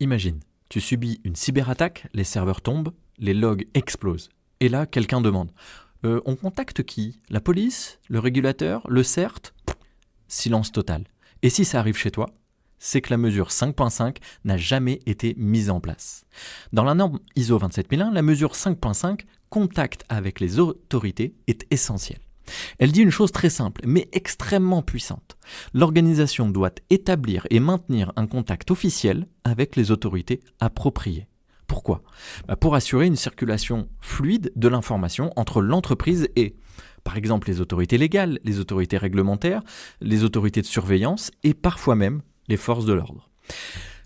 Imagine, tu subis une cyberattaque, les serveurs tombent, les logs explosent. Et là, quelqu'un demande on contacte qui? La police? Le régulateur? Le CERT? Silence total. Et si ça arrive chez toi, c'est que la mesure 5.5 n'a jamais été mise en place. Dans la norme ISO 27001, la mesure 5.5, contact avec les autorités, est essentielle. Elle dit une chose très simple, mais extrêmement puissante. L'organisation doit établir et maintenir un contact officiel avec les autorités appropriées. Pourquoi ? Pour assurer une circulation fluide de l'information entre l'entreprise et, par exemple, les autorités légales, les autorités réglementaires, les autorités de surveillance et parfois même les forces de l'ordre.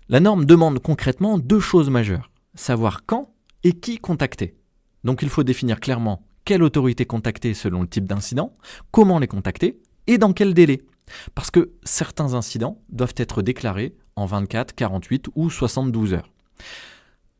La norme demande concrètement 2 choses majeures. Savoir quand et qui contacter. Donc il faut définir clairement quelle autorité contacter selon le type d'incident, comment les contacter et dans quel délai. Parce que certains incidents doivent être déclarés en 24, 48 ou 72 heures.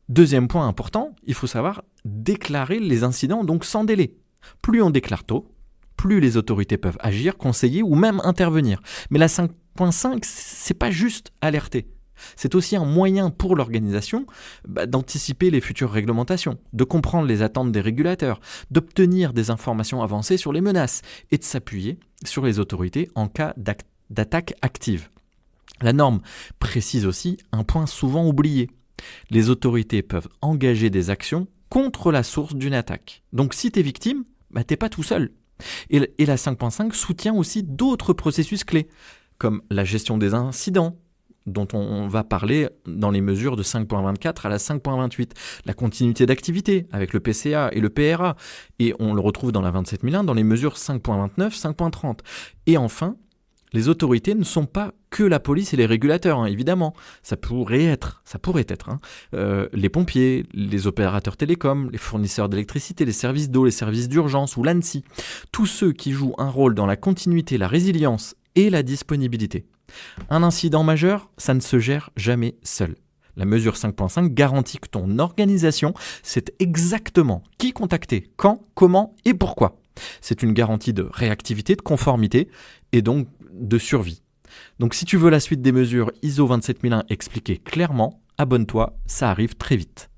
Deuxième point important, il faut savoir déclarer les incidents donc sans délai. Plus on déclare tôt, plus les autorités peuvent agir, conseiller ou même intervenir. Mais la 5.5, c'est pas juste alerter. C'est aussi un moyen pour l'organisation d'anticiper les futures réglementations, de comprendre les attentes des régulateurs, d'obtenir des informations avancées sur les menaces et de s'appuyer sur les autorités en cas d'attaque active. La norme précise aussi un point souvent oublié. Les autorités peuvent engager des actions contre la source d'une attaque. Donc si tu es victime, tu n'es pas tout seul. Et la 5.5 soutient aussi d'autres processus clés, comme la gestion des incidents, dont on va parler dans les mesures de 5.24 à la 5.28, la continuité d'activité avec le PCA et le PRA, et on le retrouve dans la 27001 dans les mesures 5.29, 5.30. Et enfin, les autorités ne sont pas que la police et les régulateurs, évidemment. Ça pourrait être les pompiers, les opérateurs télécoms, les fournisseurs d'électricité, les services d'eau, les services d'urgence ou l'ANSSI. Tous ceux qui jouent un rôle dans la continuité, la résilience et la disponibilité. Un incident majeur, ça ne se gère jamais seul. La mesure 5.5 garantit que ton organisation sait exactement qui contacter, quand, comment et pourquoi. C'est une garantie de réactivité, de conformité et donc de survie. Donc si tu veux la suite des mesures ISO 27001 expliquées clairement, abonne-toi, ça arrive très vite.